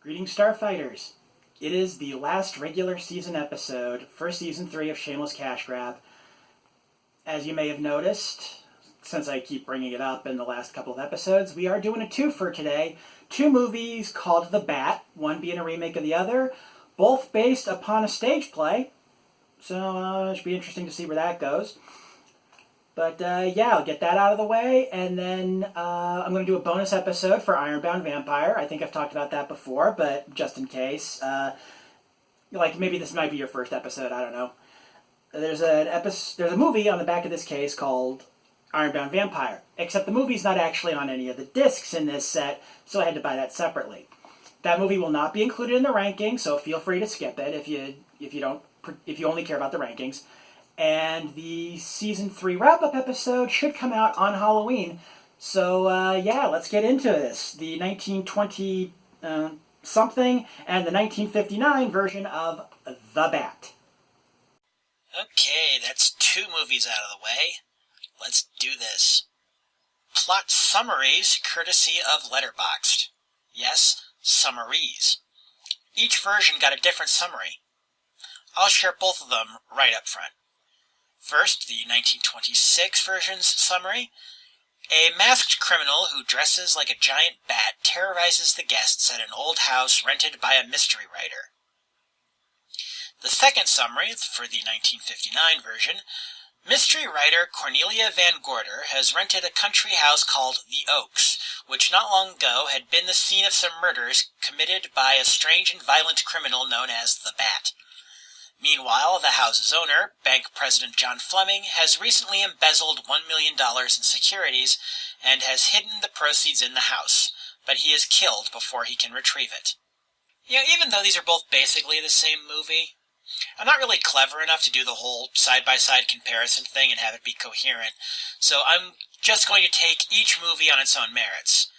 Greetings, Starfighters. It is the last regular season episode for Season 3 of Shameless Cashgrab. As you may have noticed, since I keep bringing it up in the last couple of episodes, we are doing a twofer today. Two movies called The Bat, one being a remake of the other, both based upon a stage play. So it should be interesting to see where that goes. But yeah, I'll get that out of the way, and then I'm going to do a bonus episode for Ironbound Vampire. I think I've talked about that before, but just in case. Like, maybe this might be your first episode, I don't know. There's a movie on the back of this case called Ironbound Vampire, except the movie's not actually on any of the discs in this set, so I had to buy that separately. That movie will not be included in the rankings, so feel free to skip it if you only care about the rankings. And the Season 3 wrap-up episode should come out on Halloween. So, yeah, let's get into this. The 1920 something and the 1959 version of The Bat. Okay, that's two movies out of the way. Let's do this. Plot summaries courtesy of Letterboxd. Yes, summaries. Each version got a different summary. I'll share both of them right up front. First, the 1926 version's summary. A masked criminal who dresses like a giant bat terrorizes the guests at an old house rented by a mystery writer. The second summary, for the 1959 version, mystery writer Cornelia Van Gorder has rented a country house called The Oaks, which not long ago had been the scene of some murders committed by a strange and violent criminal known as the Bat. Meanwhile, the house's owner, bank president John Fleming, has recently embezzled $1 million in securities and has hidden the proceeds in the house, but he is killed before he can retrieve it. Even though these are both basically the same movie, I'm not really clever enough to do the whole side-by-side comparison thing and have it be coherent, so I'm just going to take each movie on its own merits.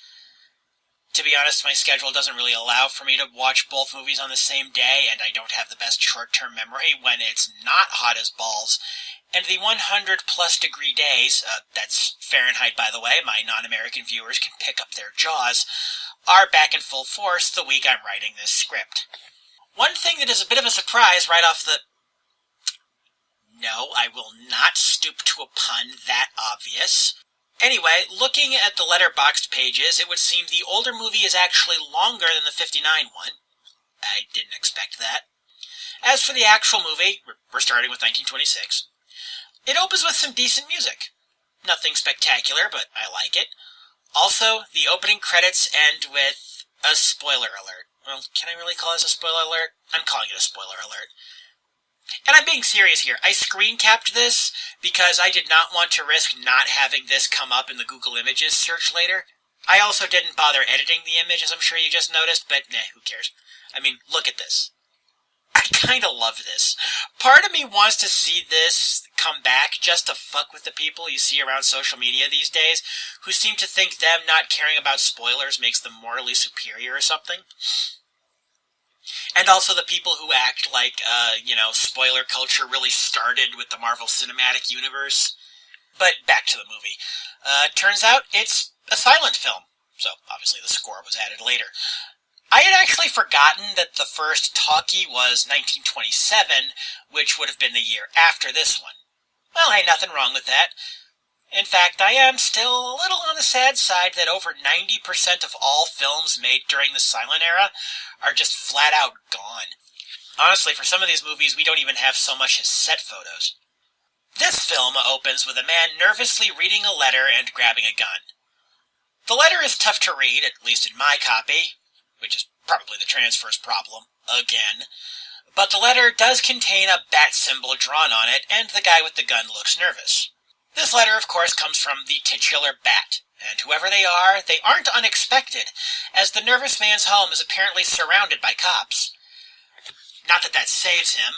To be honest, my schedule doesn't really allow for me to watch both movies on the same day, and I don't have the best short-term memory when it's not hot as balls. And the 100-plus degree days, that's Fahrenheit by the way, my non-American viewers can pick up their jaws, are back in full force the week I'm writing this script. One thing that is a bit of a surprise right off the... No, I will not stoop to a pun that obvious. Anyway, looking at the Letterboxd pages, it would seem the older movie is actually longer than the 59 one. I didn't expect that. As for the actual movie, we're starting with 1926. It opens with some decent music. Nothing spectacular, but I like it. Also, the opening credits end with a spoiler alert. Well, can I really call this a spoiler alert? I'm calling it a spoiler alert. And I'm being serious here. I screen capped this because I did not want to risk not having this come up in the Google Images search later. I also didn't bother editing the image, as I'm sure you just noticed, but who cares? I mean, look at this. I kinda love this. Part of me wants to see this come back just to fuck with the people you see around social media these days, who seem to think them not caring about spoilers makes them morally superior or something. And also the people who act like, spoiler culture really started with the Marvel Cinematic Universe. But back to the movie. Turns out it's a silent film, so obviously the score was added later. I had actually forgotten that the first talkie was 1927, which would have been the year after this one. Well, hey, nothing wrong with that. In fact, I am still a little on the sad side that over 90% of all films made during the silent era are just flat out gone. Honestly, for some of these movies, we don't even have so much as set photos. This film opens with a man nervously reading a letter and grabbing a gun. The letter is tough to read, at least in my copy, which is probably the transfer's problem, again. But the letter does contain a bat symbol drawn on it, and the guy with the gun looks nervous. This letter, of course, comes from the titular Bat, and whoever they aren't unexpected, as the nervous man's home is apparently surrounded by cops. Not that saves him.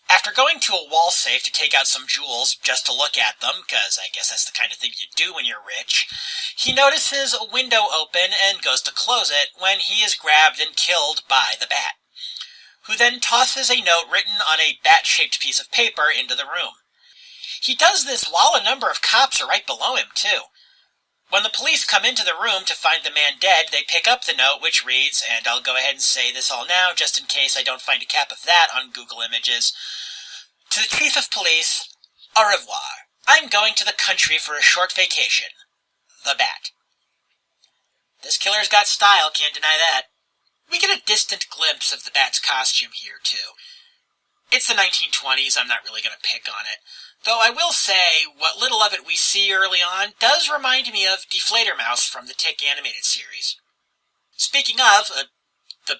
After going to a wall safe to take out some jewels just to look at them, because I guess that's the kind of thing you do when you're rich, he notices a window open and goes to close it when he is grabbed and killed by the Bat, who then tosses a note written on a bat-shaped piece of paper into the room. He does this while a number of cops are right below him, too. When the police come into the room to find the man dead, they pick up the note, which reads, and I'll go ahead and say this all now, just in case I don't find a cap of that on Google Images. To the Chief of Police, au revoir. I'm going to the country for a short vacation. The Bat. This killer's got style, can't deny that. We get a distant glimpse of the Bat's costume here, too. It's the 1920s, I'm not really going to pick on it. Though I will say, what little of it we see early on does remind me of Deflator Mouse from the Tick animated series. Speaking of, the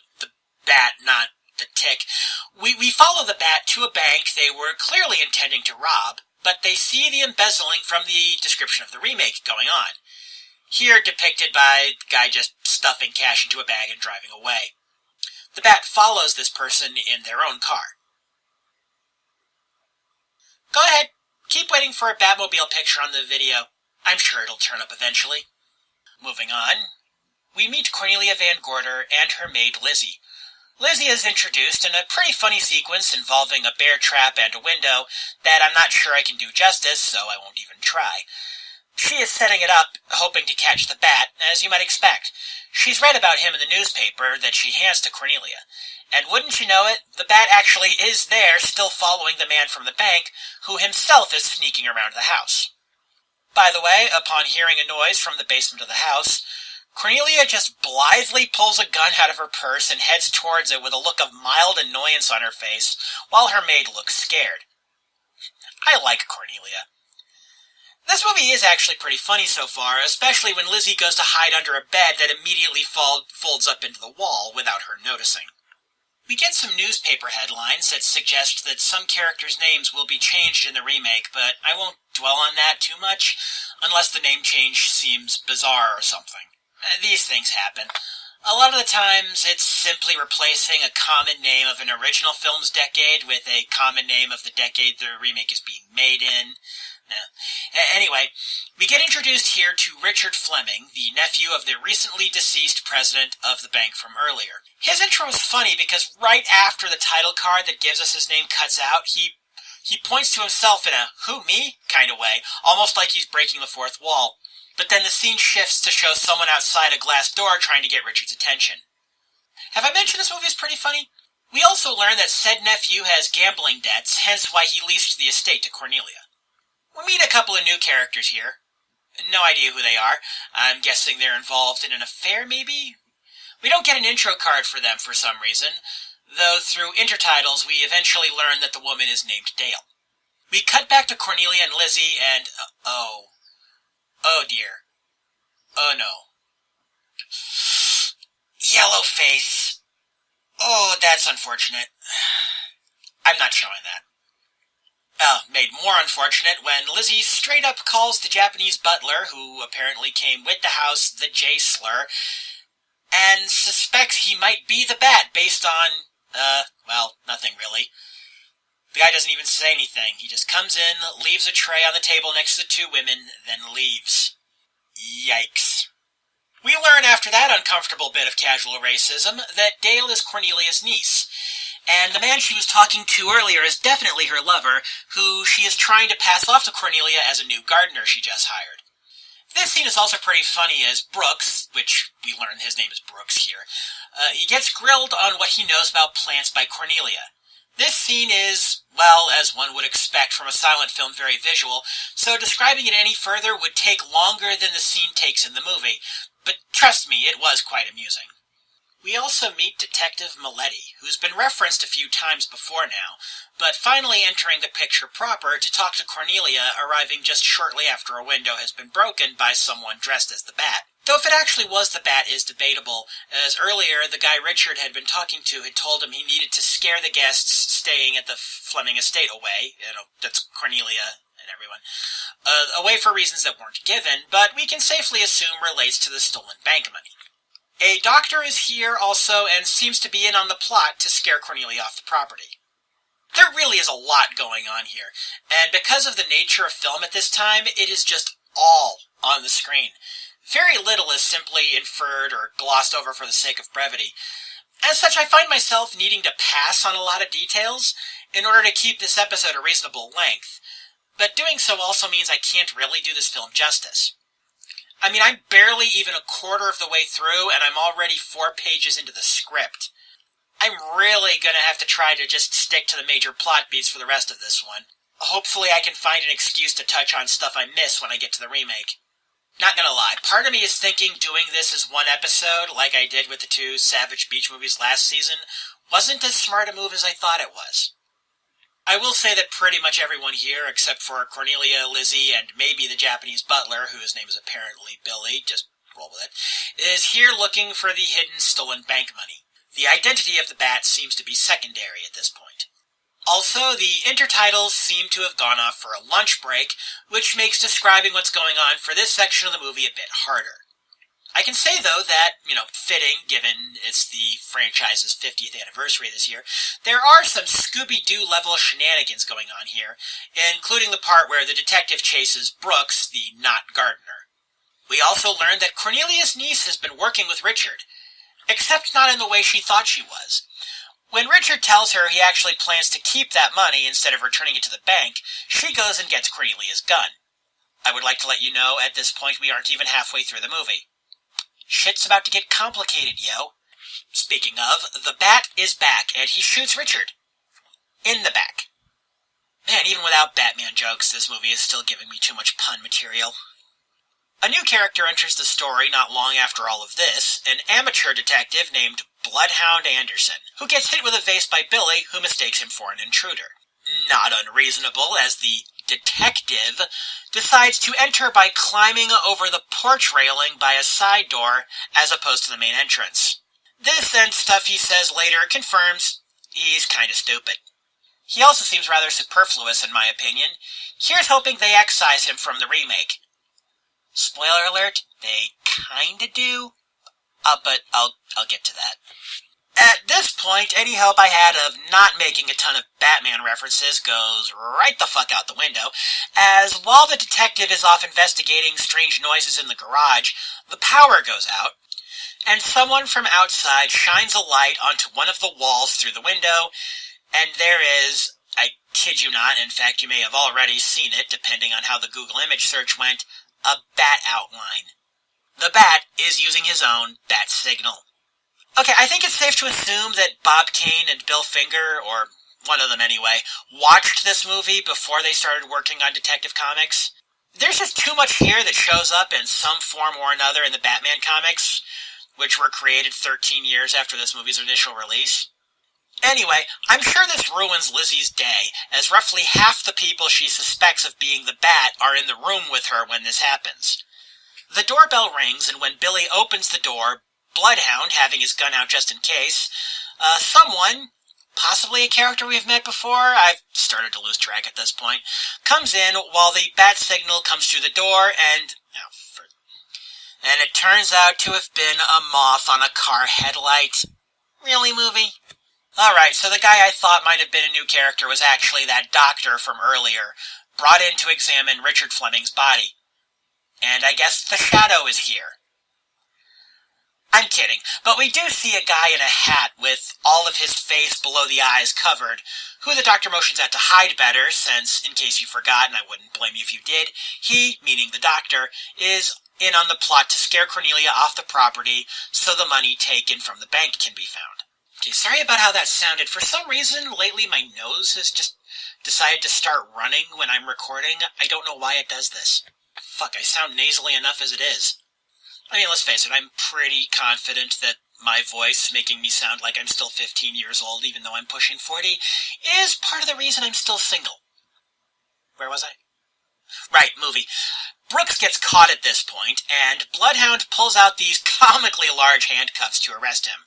Bat, not the Tick, we follow the Bat to a bank they were clearly intending to rob, but they see the embezzling from the description of the remake going on. Here depicted by the guy just stuffing cash into a bag and driving away. The Bat follows this person in their own car. Go ahead, keep waiting for a Batmobile picture on the video. I'm sure it'll turn up eventually. Moving on, we meet Cornelia Van Gorder and her maid Lizzie. Lizzie is introduced in a pretty funny sequence involving a bear trap and a window that I'm not sure I can do justice, so I won't even try. She is setting it up, hoping to catch the Bat, as you might expect. She's read about him in the newspaper that she hands to Cornelia. And wouldn't you know it, the Bat actually is there, still following the man from the bank, who himself is sneaking around the house. By the way, upon hearing a noise from the basement of the house, Cornelia just blithely pulls a gun out of her purse and heads towards it with a look of mild annoyance on her face, while her maid looks scared. I like Cornelia. This movie is actually pretty funny so far, especially when Lizzie goes to hide under a bed that immediately folds up into the wall without her noticing. We get some newspaper headlines that suggest that some characters' names will be changed in the remake, but I won't dwell on that too much, unless the name change seems bizarre or something. These things happen. A lot of the times, it's simply replacing a common name of an original film's decade with a common name of the decade the remake is being made in. Anyway, we get introduced here to Richard Fleming, the nephew of the recently deceased president of the bank from earlier. His intro is funny because right after the title card that gives us his name cuts out, he points to himself in a "who, me?" kind of way, almost like he's breaking the fourth wall. But then the scene shifts to show someone outside a glass door trying to get Richard's attention. Have I mentioned this movie is pretty funny? We also learn that said nephew has gambling debts, hence why he leased the estate to Cornelia. We meet a couple of new characters here. No idea who they are. I'm guessing they're involved in an affair, maybe? We don't get an intro card for them for some reason, though through intertitles we eventually learn that the woman is named Dale. We cut back to Cornelia and Lizzie and, oh dear. Oh no. Yellow face. Oh, that's unfortunate. I'm not showing that. Made more unfortunate when Lizzie straight up calls the Japanese butler, who apparently came with the house, the J slur, and suspects he might be the Bat based on, well, nothing really. The guy doesn't even say anything. He just comes in, leaves a tray on the table next to the two women, then leaves. Yikes. We learn after that uncomfortable bit of casual racism that Dale is Cornelia's niece, and the man she was talking to earlier is definitely her lover, who she is trying to pass off to Cornelia as a new gardener she just hired. This scene is also pretty funny as Brooks, which we learn his name is Brooks here, he gets grilled on what he knows about plants by Cornelia. This scene is, well, as one would expect from a silent film, very visual, so describing it any further would take longer than the scene takes in the movie, but trust me, it was quite amusing. We also meet Detective Maletti, who's been referenced a few times before now, but finally entering the picture proper to talk to Cornelia, arriving just shortly after a window has been broken by someone dressed as the Bat. Though if it actually was the Bat is debatable, as earlier the guy Richard had been talking to had told him he needed to scare the guests staying at the Fleming estate away, that's Cornelia and everyone, away for reasons that weren't given, but we can safely assume relates to the stolen bank money. A doctor is here also and seems to be in on the plot to scare Cornelia off the property. There really is a lot going on here, and because of the nature of film at this time, it is just all on the screen. Very little is simply inferred or glossed over for the sake of brevity. As such, I find myself needing to pass on a lot of details in order to keep this episode a reasonable length, but doing so also means I can't really do this film justice. I mean, I'm barely even a quarter of the way through, and I'm already 4 pages into the script. I'm really gonna have to try to just stick to the major plot beats for the rest of this one. Hopefully I can find an excuse to touch on stuff I miss when I get to the remake. Not gonna lie, part of me is thinking doing this as one episode, like I did with the 2 Savage Beach movies last season, wasn't as smart a move as I thought it was. I will say that pretty much everyone here, except for Cornelia, Lizzie, and maybe the Japanese butler, whose name is apparently Billy, just roll with it, is here looking for the hidden stolen bank money. The identity of the bat seems to be secondary at this point. Also, the intertitles seem to have gone off for a lunch break, which makes describing what's going on for this section of the movie a bit harder. I can say, though, that, fitting, given it's the franchise's 50th anniversary this year, there are some Scooby-Doo level shenanigans going on here, including the part where the detective chases Brooks, the not gardener. We also learned that Cornelia's niece has been working with Richard, except not in the way she thought she was. When Richard tells her he actually plans to keep that money instead of returning it to the bank, she goes and gets Cornelia's gun. I would like to let you know at this point we aren't even halfway through the movie. Shit's about to get complicated, yo. Speaking of, the Bat is back, and he shoots Richard. In the back. Man, even without Batman jokes, this movie is still giving me too much pun material. A new character enters the story not long after all of this, an amateur detective named Bloodhound Anderson, who gets hit with a vase by Billy, who mistakes him for an intruder. Not unreasonable, as the detective decides to enter by climbing over the porch railing by a side door as opposed to the main entrance. This and stuff he says later confirms he's kinda stupid. He also seems rather superfluous in my opinion. Here's hoping they excise him from the remake. Spoiler alert, they kinda do, but I'll get to that. At this point, any hope I had of not making a ton of Batman references goes right the fuck out the window, as while the detective is off investigating strange noises in the garage, the power goes out, and someone from outside shines a light onto one of the walls through the window, and there is, I kid you not, in fact you may have already seen it depending on how the Google image search went, a bat outline. The Bat is using his own bat signal. Okay, I think it's safe to assume that Bob Kane and Bill Finger, or one of them anyway, watched this movie before they started working on Detective Comics. There's just too much here that shows up in some form or another in the Batman comics, which were created 13 years after this movie's initial release. Anyway, I'm sure this ruins Lizzie's day, as roughly half the people she suspects of being the Bat are in the room with her when this happens. The doorbell rings, and when Billy opens the door, Bloodhound, having his gun out just in case, someone, possibly a character we've met before, I've started to lose track at this point, comes in while the bat signal comes through the door and it turns out to have been a moth on a car headlight. Really, movie? Alright, so the guy I thought might have been a new character was actually that doctor from earlier, brought in to examine Richard Fleming's body. And I guess the Shadow is here. I'm kidding, but we do see a guy in a hat with all of his face below the eyes covered, who the doctor motions at to hide better, since, in case you forgot, and I wouldn't blame you if you did, he, meaning the doctor, is in on the plot to scare Cornelia off the property so the money taken from the bank can be found. Okay, sorry about how that sounded. For some reason, lately my nose has just decided to start running when I'm recording. I don't know why it does this. Fuck, I sound nasally enough as it is. I mean, let's face it, I'm pretty confident that my voice, making me sound like I'm still 15 years old even though I'm pushing 40, is part of the reason I'm still single. Where was I? Right, movie. Brooks gets caught at this point, and Bloodhound pulls out these comically large handcuffs to arrest him.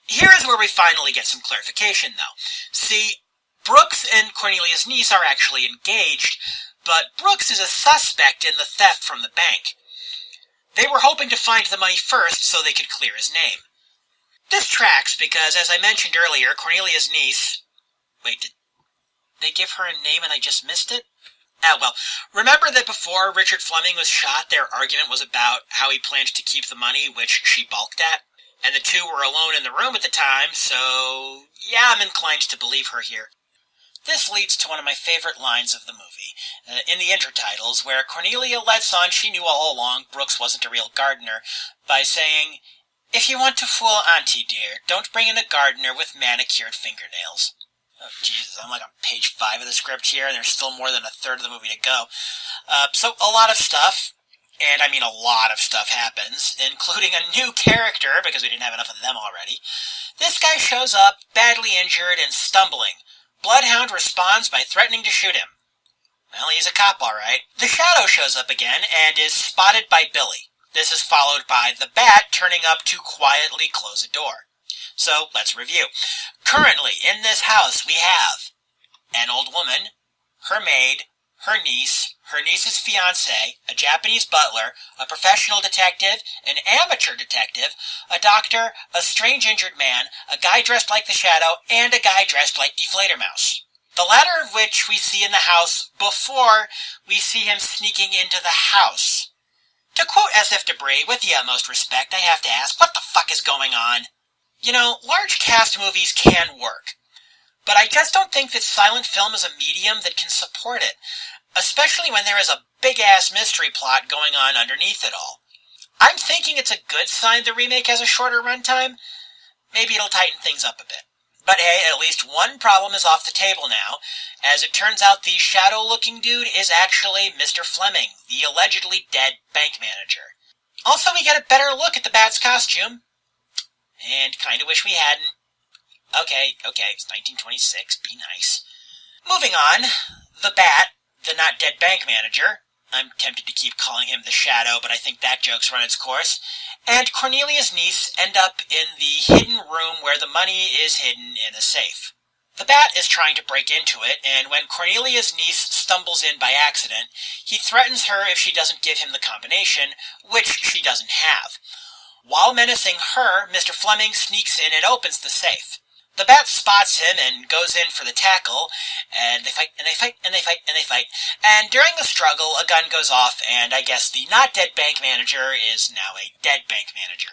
Here is where we finally get some clarification, though. See, Brooks and Cornelia's niece are actually engaged, but Brooks is a suspect in the theft from the bank. They were hoping to find the money first so they could clear his name. This tracks because, as I mentioned earlier, Cornelia's niece... Wait, did they give her a name and I just missed it? Ah, well, remember that before Richard Fleming was shot, their argument was about how he planned to keep the money, which she balked at? And the two were alone in the room at the time, so... yeah, I'm inclined to believe her here. This leads to one of my favorite lines of the movie, in the intertitles, where Cornelia lets on she knew all along Brooks wasn't a real gardener, by saying, "If you want to fool Auntie, dear, don't bring in a gardener with manicured fingernails." Oh, Jesus, I'm like on page 5 of the script here, and there's still more than a third of the movie to go. So a lot of stuff, and I mean a lot of stuff happens, including a new character, because we didn't have enough of them already. This guy shows up, badly injured and stumbling. Bloodhound responds by threatening to shoot him. Well, he's a cop, all right. The Shadow shows up again and is spotted by Billy. This is followed by the Bat turning up to quietly close a door. So, let's review. Currently, in this house, we have an old woman, her maid, her niece's fiancé, a Japanese butler, a professional detective, an amateur detective, a doctor, a strange injured man, a guy dressed like the Shadow, and a guy dressed like Deflator Mouse. The latter of which we see in the house before we see him sneaking into the house. To quote SF Debris, with the utmost respect, I have to ask, what the fuck is going on? You know, large cast movies can work, but I just don't think that silent film is a medium that can support it, especially when there is a big-ass mystery plot going on underneath it all. I'm thinking it's a good sign the remake has a shorter runtime. Maybe it'll tighten things up a bit. But hey, at least one problem is off the table now, as it turns out the shadow-looking dude is actually Mr. Fleming, the allegedly dead bank manager. Also, we get a better look at the Bat's costume. And kinda wish we hadn't. Okay, it's 1926, be nice. Moving on, the Bat, the not dead bank manager, I'm tempted to keep calling him the Shadow, but I think that joke's run its course, and Cornelia's niece end up in the hidden room where the money is hidden in a safe. The Bat is trying to break into it, and when Cornelia's niece stumbles in by accident, he threatens her if she doesn't give him the combination, which she doesn't have. While menacing her, Mr. Fleming sneaks in and opens the safe. The Bat spots him and goes in for the tackle, and they fight, and they fight, and they fight, and they fight. And during the struggle, a gun goes off, and I guess the not-dead bank manager is now a dead bank manager.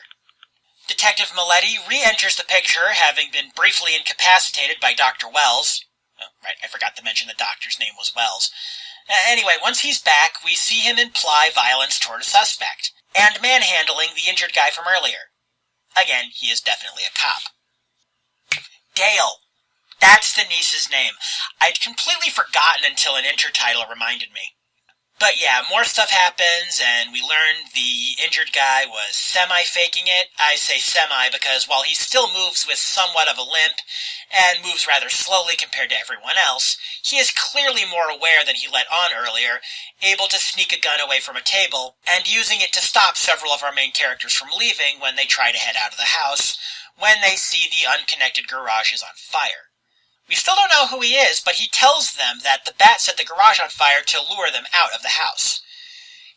Detective Maletti re-enters the picture, having been briefly incapacitated by Dr. Wells. Oh, right, I forgot to mention the doctor's name was Wells. Anyway, once he's back, we see him imply violence toward a suspect, and manhandling the injured guy from earlier. Again, he is definitely a cop. Dale. That's the niece's name. I'd completely forgotten until an intertitle reminded me. But yeah, more stuff happens, and we learn the injured guy was semi-faking it. I say semi because while he still moves with somewhat of a limp, and moves rather slowly compared to everyone else, he is clearly more aware than he let on earlier, able to sneak a gun away from a table, and using it to stop several of our main characters from leaving when they try to head out of the house, when they see the unconnected garage is on fire. We still don't know who he is, but he tells them that the Bat set the garage on fire to lure them out of the house.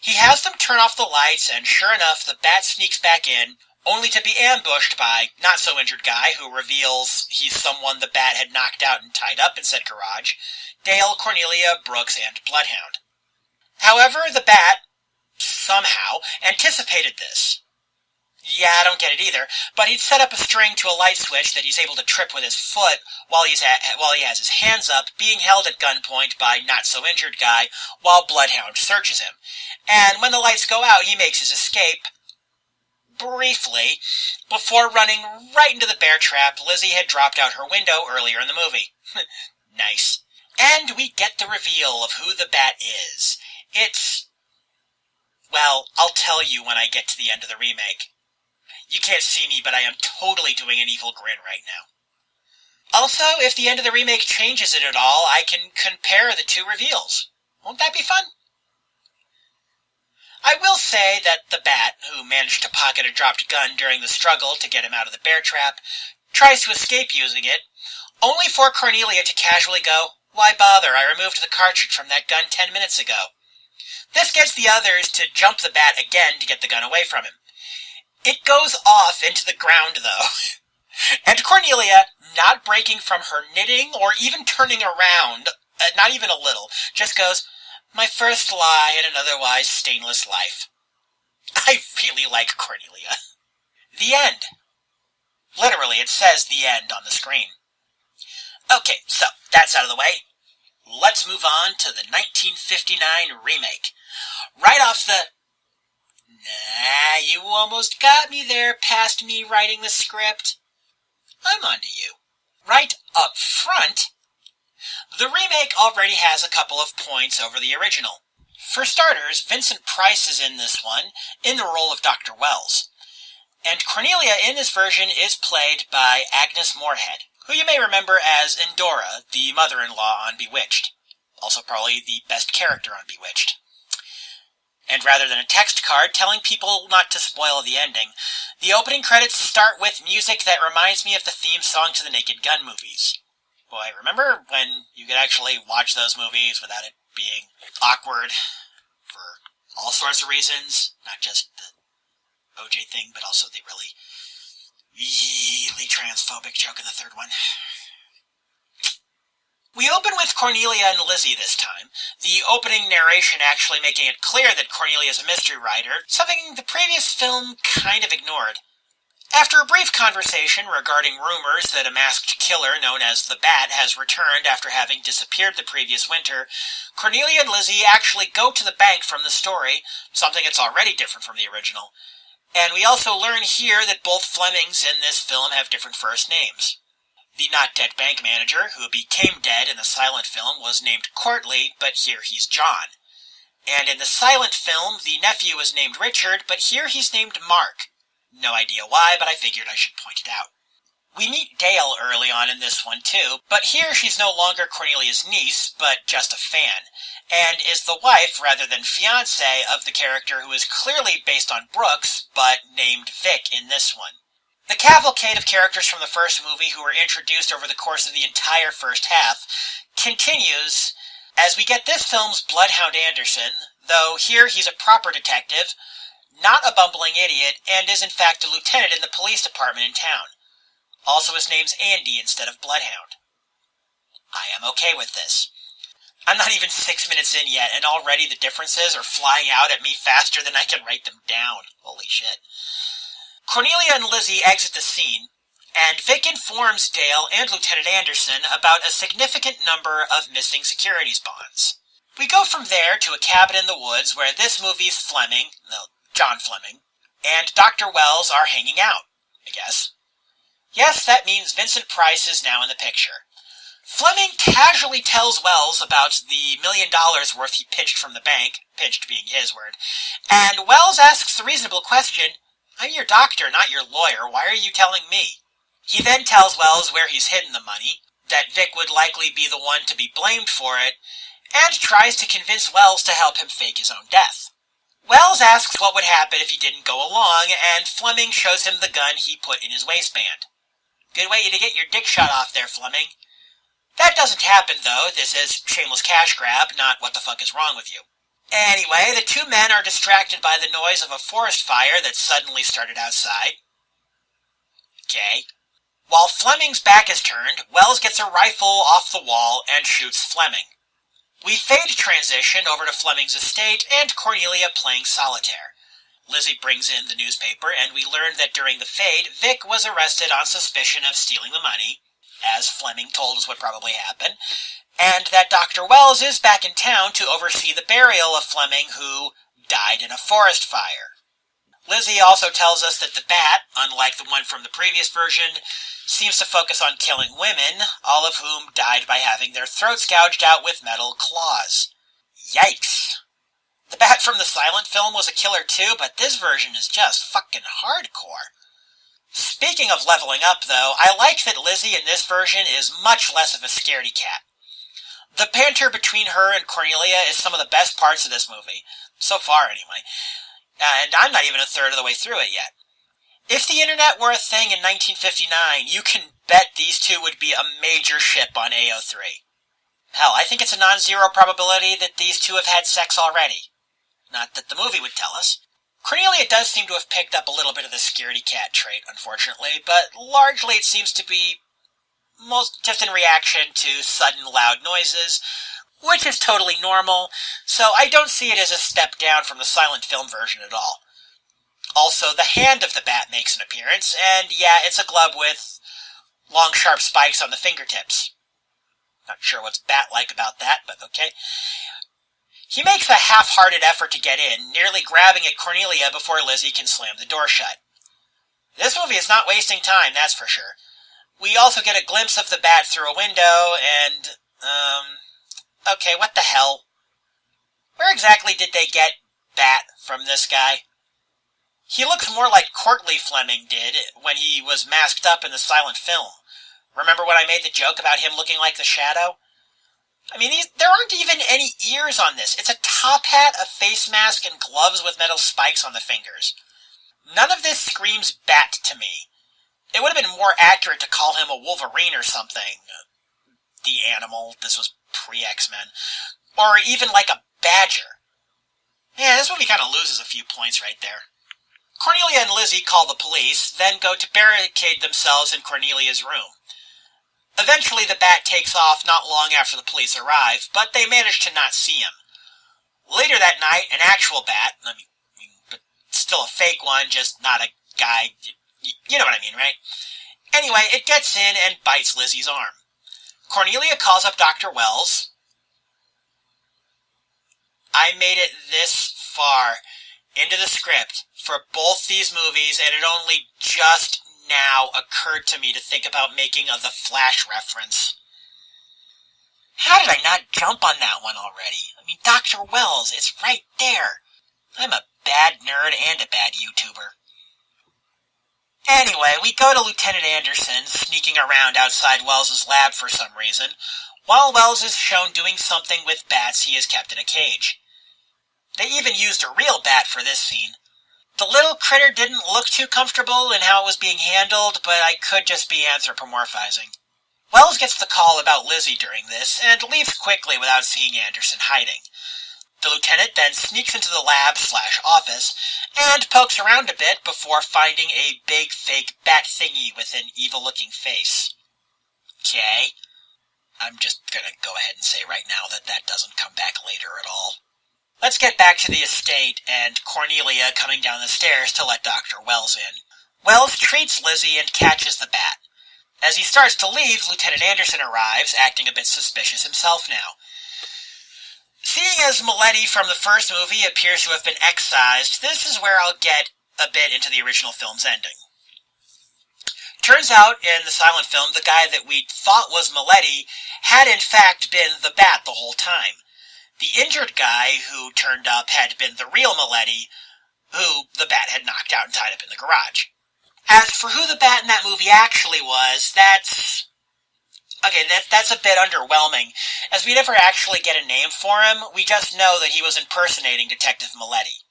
He has them turn off the lights, and sure enough, the Bat sneaks back in, only to be ambushed by not-so-injured guy who reveals he's someone the Bat had knocked out and tied up in said garage, Dale, Cornelia, Brooks, and Bloodhound. However, the Bat, somehow, anticipated this. Yeah, I don't get it either, but he'd set up a string to a light switch that he's able to trip with his foot while he has his hands up, being held at gunpoint by not-so-injured guy while Bloodhound searches him. And when the lights go out, he makes his escape, briefly, before running right into the bear trap Lizzie had dropped out her window earlier in the movie. Nice. And we get the reveal of who the Bat is. It's... well, I'll tell you when I get to the end of the remake. You can't see me, but I am totally doing an evil grin right now. Also, if the end of the remake changes it at all, I can compare the two reveals. Won't that be fun? I will say that the Bat, who managed to pocket a dropped gun during the struggle to get him out of the bear trap, tries to escape using it, only for Cornelia to casually go, "Why bother? I removed the cartridge from that gun 10 minutes ago." This gets the others to jump the Bat again to get the gun away from him. It goes off into the ground, though, and Cornelia, not breaking from her knitting or even turning around, not even a little, just goes, "My first lie in an otherwise stainless life." I really like Cornelia. The end. Literally, it says the end on the screen. Okay, so that's out of the way. let's move on to the 1959 remake. Right off the... Nah, you almost got me there past me writing the script. I'm on to you. Right up front, the remake already has a couple of points over the original. For starters, Vincent Price is in this one, in the role of Dr. Wells. And Cornelia in this version is played by Agnes Moorehead, who you may remember as Endora, the mother-in-law on Bewitched. Also probably the best character on Bewitched. And rather than a text card telling people not to spoil the ending, the opening credits start with music that reminds me of the theme song to the Naked Gun movies. Boy, remember when you could actually watch those movies without it being awkward for all sorts of reasons? Not just the OJ thing, but also the really transphobic joke in the third one. We open with Cornelia and Lizzie this time, the opening narration actually making it clear that Cornelia is a mystery writer, something the previous film kind of ignored. After a brief conversation regarding rumors that a masked killer known as the Bat has returned after having disappeared the previous winter, Cornelia and Lizzie actually go to the bank from the story, something that's already different from the original. And we also learn here that both Flemings in this film have different first names. The not-dead bank manager, who became dead in the silent film, was named Courtly, but here he's John. And in the silent film, the nephew was named Richard, but here he's named Mark. No idea why, but I figured I should point it out. We meet Dale early on in this one too, but here she's no longer Cornelia's niece, but just a fan, and is the wife rather than fiancé of the character who is clearly based on Brooks, but named Vic in this one. The cavalcade of characters from the first movie who were introduced over the course of the entire first half continues as we get this film's Bloodhound Anderson, though here he's a proper detective, not a bumbling idiot, and is in fact a lieutenant in the police department in town. Also his name's Andy instead of Bloodhound. I am okay with this. I'm not even 6 minutes in yet, and already the differences are flying out at me faster than I can write them down. Holy shit. Cornelia and Lizzie exit the scene, and Vic informs Dale and Lieutenant Anderson about a significant number of missing securities bonds. We go from there to a cabin in the woods where this movie's Fleming, John Fleming, and Dr. Wells are hanging out, I guess. Yes, that means Vincent Price is now in the picture. Fleming casually tells Wells about the $1 million worth he pinched from the bank, pinched being his word, and Wells asks the reasonable question, I'm your doctor, not your lawyer. Why are you telling me? He then tells Wells where he's hidden the money, that Vic would likely be the one to be blamed for it, and tries to convince Wells to help him fake his own death. Wells asks what would happen if he didn't go along, and Fleming shows him the gun he put in his waistband. Good way to get your dick shot off there, Fleming. That doesn't happen, though. This is Shameless Cashgrab, not what the fuck is wrong with you. Anyway, the two men are distracted by the noise of a forest fire that suddenly started outside. Okay. While Fleming's back is turned, Wells gets a rifle off the wall and shoots Fleming. We fade transition over to Fleming's estate and Cornelia playing solitaire. Lizzie brings in the newspaper, and we learn that during the fade, Vic was arrested on suspicion of stealing the money, as Fleming told us would probably happen, and that Dr. Wells is back in town to oversee the burial of Fleming, who died in a forest fire. Lizzie also tells us that the Bat, unlike the one from the previous version, seems to focus on killing women, all of whom died by having their throats gouged out with metal claws. Yikes. The Bat from the silent film was a killer too, but this version is just fucking hardcore. Speaking of leveling up, though, I like that Lizzie in this version is much less of a scaredy cat. The banter between her and Cornelia is some of the best parts of this movie, so far anyway, and I'm not even a third of the way through it yet. If the internet were a thing in 1959, you can bet these two would be a major ship on AO3. Hell, I think it's a non-zero probability that these two have had sex already. Not that the movie would tell us. Cornelia does seem to have picked up a little bit of the scaredy cat trait, unfortunately, but largely it seems to be most just in reaction to sudden loud noises, which is totally normal, so I don't see it as a step down from the silent film version at all. Also, the hand of the Bat makes an appearance, and yeah, it's a glove with long sharp spikes on the fingertips. Not sure what's bat-like about that, but okay. He makes a half-hearted effort to get in, nearly grabbing at Cornelia before Lizzie can slam the door shut. This movie is not wasting time, that's for sure. We also get a glimpse of the bat through a window, and, okay, what the hell? Where exactly did they get Bat from this guy? He looks more like Courtly Fleming did when he was masked up in the silent film. Remember when I made the joke about him looking like the Shadow? I mean, there aren't even any ears on this. It's a top hat, a face mask, and gloves with metal spikes on the fingers. None of this screams Bat to me. It would have been more accurate to call him a Wolverine or something. The Animal. This was pre-X-Men. Or even like a Badger. Yeah, this movie kind of loses a few points right there. Cornelia and Lizzie call the police, then go to barricade themselves in Cornelia's room. Eventually the Bat takes off not long after the police arrive, but they manage to not see him. Later that night, an actual Bat, but still a fake one, just not a guy, you know what I mean, right? Anyway, it gets in and bites Lizzie's arm. Cornelia calls up Dr. Wells. I made it this far into the script for both these movies, and it only just now occurred to me to think about making the Flash reference. How did I not jump on that one already? I mean, Dr. Wells, it's right there. I'm a bad nerd and a bad YouTuber. Anyway, we go to Lieutenant Anderson, sneaking around outside Wells's lab for some reason, while Wells is shown doing something with bats he has kept in a cage. They even used a real bat for this scene. The little critter didn't look too comfortable in how it was being handled, but I could just be anthropomorphizing. Wells gets the call about Lizzie during this, and leaves quickly without seeing Anderson hiding. The lieutenant then sneaks into the lab/office, and pokes around a bit before finding a big fake bat thingy with an evil-looking face. Okay. I'm just gonna go ahead and say right now that that doesn't come back later at all. Let's get back to the estate and Cornelia coming down the stairs to let Dr. Wells in. Wells treats Lizzie and catches the bat. As he starts to leave, Lieutenant Anderson arrives, acting a bit suspicious himself now. Seeing as Maletti from the first movie appears to have been excised, this is where I'll get a bit into the original film's ending. Turns out, in the silent film, the guy that we thought was Maletti had in fact been the bat the whole time. The injured guy who turned up had been the real Maletti, who the bat had knocked out and tied up in the garage. As for who the bat in that movie actually was, that's a bit underwhelming, as we never actually get a name for him. We just know that he was impersonating Detective Maletti.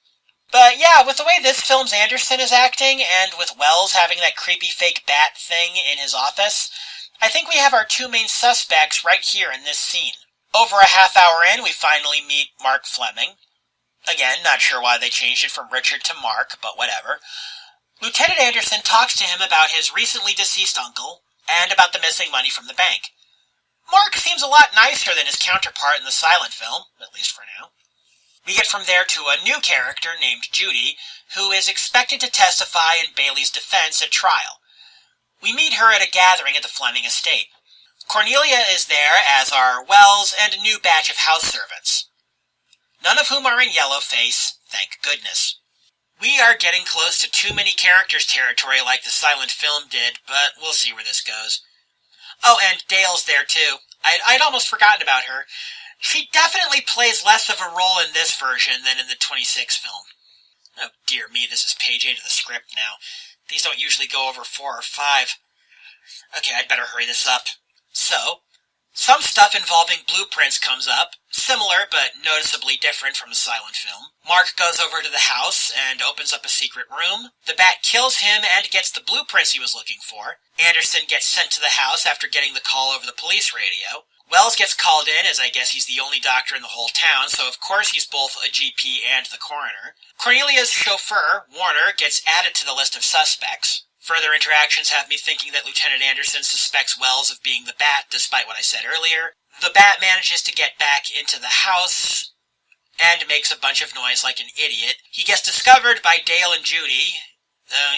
But yeah, with the way this film's Anderson is acting, and with Wells having that creepy fake bat thing in his office, I think we have our two main suspects right here in this scene. Over a half hour in, we finally meet Mark Fleming. Again, not sure why they changed it from Richard to Mark, but whatever. Lieutenant Anderson talks to him about his recently deceased uncle, and about the missing money from the bank. Mark seems a lot nicer than his counterpart in the silent film, at least for now. We get from there to a new character named Judy, who is expected to testify in Bailey's defense at trial. We meet her at a gathering at the Fleming estate. Cornelia is there, as are Wells and a new batch of house servants. None of whom are in yellowface, thank goodness. We are getting close to too many characters territory like the silent film did, but we'll see where this goes. Oh, and Dale's there too. I'd almost forgotten about her. She definitely plays less of a role in this version than in the 26 film. Oh dear me, this is page 8 of the script now. These don't usually go over 4 or 5. Okay, I'd better hurry this up. So, some stuff involving blueprints comes up, similar but noticeably different from the silent film. Mark goes over to the house and opens up a secret room. The bat kills him and gets the blueprints he was looking for. Anderson gets sent to the house after getting the call over the police radio. Wells gets called in, as I guess he's the only doctor in the whole town, so of course he's both a GP and the coroner. Cornelia's chauffeur, Warner, gets added to the list of suspects. Further interactions have me thinking that Lieutenant Anderson suspects Wells of being the bat, despite what I said earlier. The bat manages to get back into the house and makes a bunch of noise like an idiot. He gets discovered by Dale and Judy,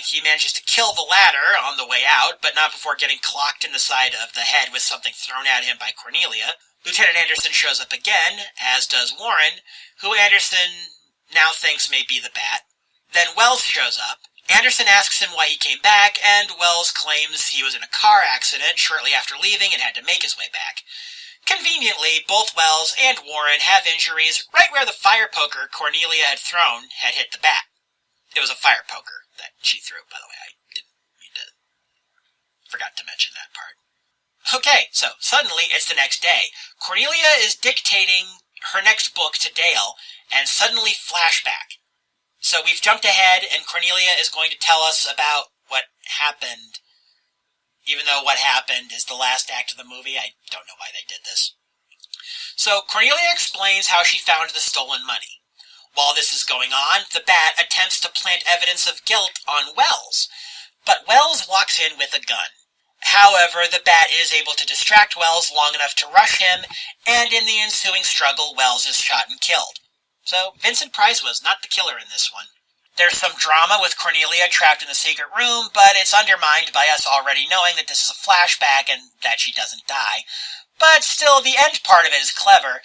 He manages to kill the latter on the way out, but not before getting clocked in the side of the head with something thrown at him by Cornelia. Lieutenant Anderson shows up again, as does Warren, who Anderson now thinks may be the Bat. Then Wells shows up. Anderson asks him why he came back, and Wells claims he was in a car accident shortly after leaving and had to make his way back. Conveniently, both Wells and Warren have injuries right where the fire poker Cornelia had thrown had hit the Bat. It was a fire poker that she threw, by the way. I didn't mean to... Forgot to mention that part. Okay, so suddenly it's the next day. Cornelia is dictating her next book to Dale, and suddenly flashback. So we've jumped ahead, and Cornelia is going to tell us about what happened. Even though what happened is the last act of the movie, I don't know why they did this. So Cornelia explains how she found the stolen money. While this is going on, the Bat attempts to plant evidence of guilt on Wells, but Wells walks in with a gun. However, the Bat is able to distract Wells long enough to rush him, and in the ensuing struggle, Wells is shot and killed. So Vincent Price was not the killer in this one. There's some drama with Cornelia trapped in the secret room, but it's undermined by us already knowing that this is a flashback and that she doesn't die. But still, the end part of it is clever,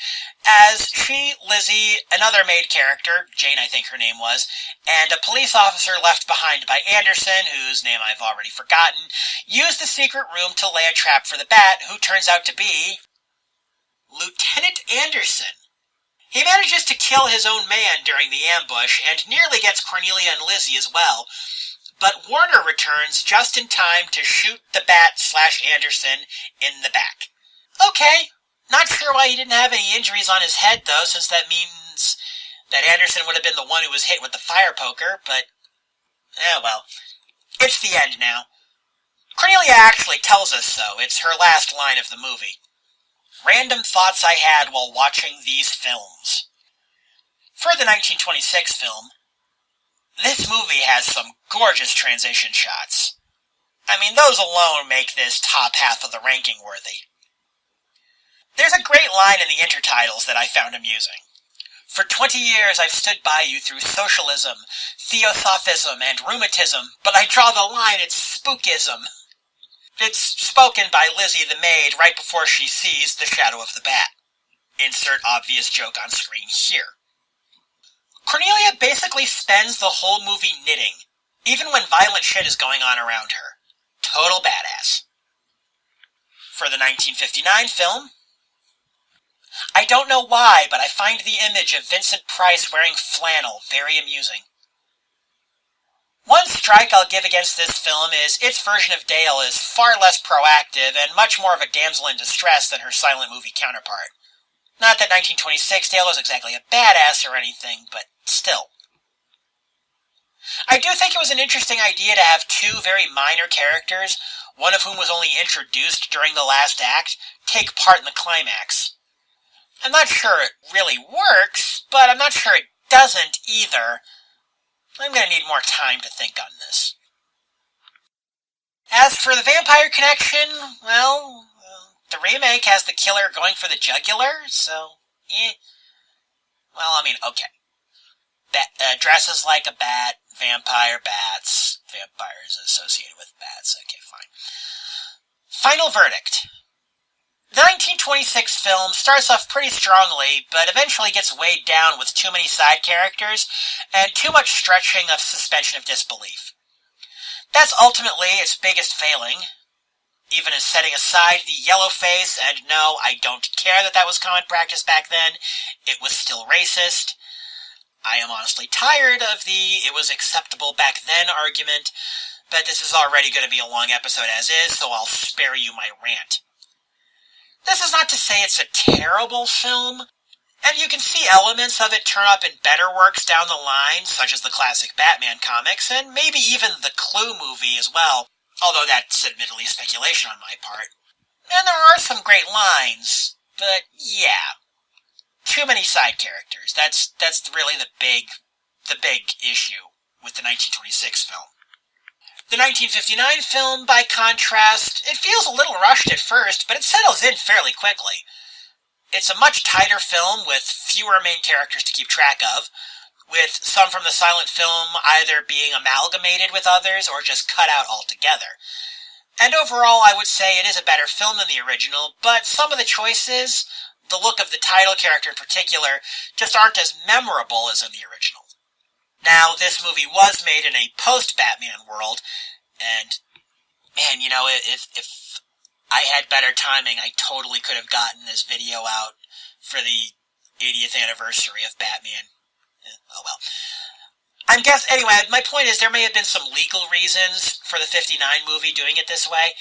as she, Lizzie, another maid character, Jane I think her name was, and a police officer left behind by Anderson, whose name I've already forgotten, used the secret room to lay a trap for the Bat, who turns out to be Lieutenant Anderson. He manages to kill his own man during the ambush, and nearly gets Cornelia and Lizzie as well, but Warner returns just in time to shoot the Bat/Anderson in the back. Okay, not sure why he didn't have any injuries on his head, though, since that means that Anderson would have been the one who was hit with the fire poker, but, well, it's the end now. Cornelia actually tells us so. It's her last line of the movie. Random thoughts I had while watching these films. For the 1926 film, this movie has some gorgeous transition shots. I mean, those alone make this top half of the ranking worthy. There's a great line in the intertitles that I found amusing. For 20 years I've stood by you through socialism, theosophism, and rheumatism, but I draw the line at spookism. It's spoken by Lizzie the maid right before she sees the shadow of the Bat. Insert obvious joke on screen here. Cornelia basically spends the whole movie knitting, even when violent shit is going on around her. Total badass. For the 1959 film, I don't know why, but I find the image of Vincent Price wearing flannel very amusing. One strike I'll give against this film is its version of Dale is far less proactive and much more of a damsel in distress than her silent movie counterpart. Not that 1926 Dale was exactly a badass or anything, but still. I do think it was an interesting idea to have two very minor characters, one of whom was only introduced during the last act, take part in the climax. I'm not sure it really works, but I'm not sure it doesn't either. I'm going to need more time to think on this. As for the Vampire Connection, well, the remake has the killer going for the jugular, so, Well, I mean, okay. Dresses like a bat, vampire bats, vampires associated with bats, okay, fine. Final verdict. The 1926 film starts off pretty strongly, but eventually gets weighed down with too many side characters and too much stretching of suspension of disbelief. That's ultimately its biggest failing, even as setting aside the yellow face, and no, I don't care that was common practice back then, it was still racist. I am honestly tired of the it was acceptable back then argument, but this is already going to be a long episode as is, so I'll spare you my rant. This is not to say it's a terrible film, and you can see elements of it turn up in better works down the line, such as the classic Batman comics, and maybe even the Clue movie as well, although that's admittedly speculation on my part. And there are some great lines, but yeah. Too many side characters. That's really the big issue with the 1926 film. The 1959 film, by contrast, it feels a little rushed at first, but it settles in fairly quickly. It's a much tighter film with fewer main characters to keep track of, with some from the silent film either being amalgamated with others or just cut out altogether. And overall, I would say it is a better film than the original, but some of the choices, the look of the title character in particular, just aren't as memorable as in the original. Now, this movie was made in a post-Batman world, and, man, you know, if I had better timing, I totally could have gotten this video out for the 80th anniversary of Batman. Oh well. Anyway, my point is there may have been some legal reasons for the 59 movie doing it this way,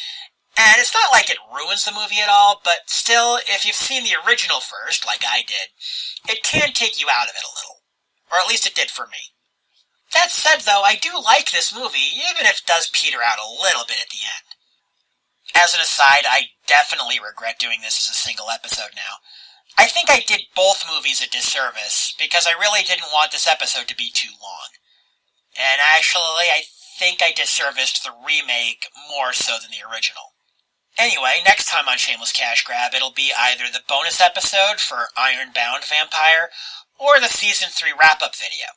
and it's not like it ruins the movie at all, but still, if you've seen the original first, like I did, it can take you out of it a little. Or at least it did for me. That said, though, I do like this movie, even if it does peter out a little bit at the end. As an aside, I definitely regret doing this as a single episode now. I think I did both movies a disservice, because I really didn't want this episode to be too long. And actually, I think I disserviced the remake more so than the original. Anyway, next time on Shameless Cash Grab, it'll be either the bonus episode for Ironbound Vampire, or the Season 3 wrap-up video.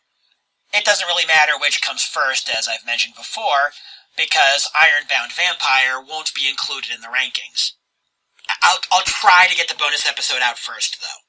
It doesn't really matter which comes first, as I've mentioned before, because Ironbound Vampire won't be included in the rankings. I'll try to get the bonus episode out first, though.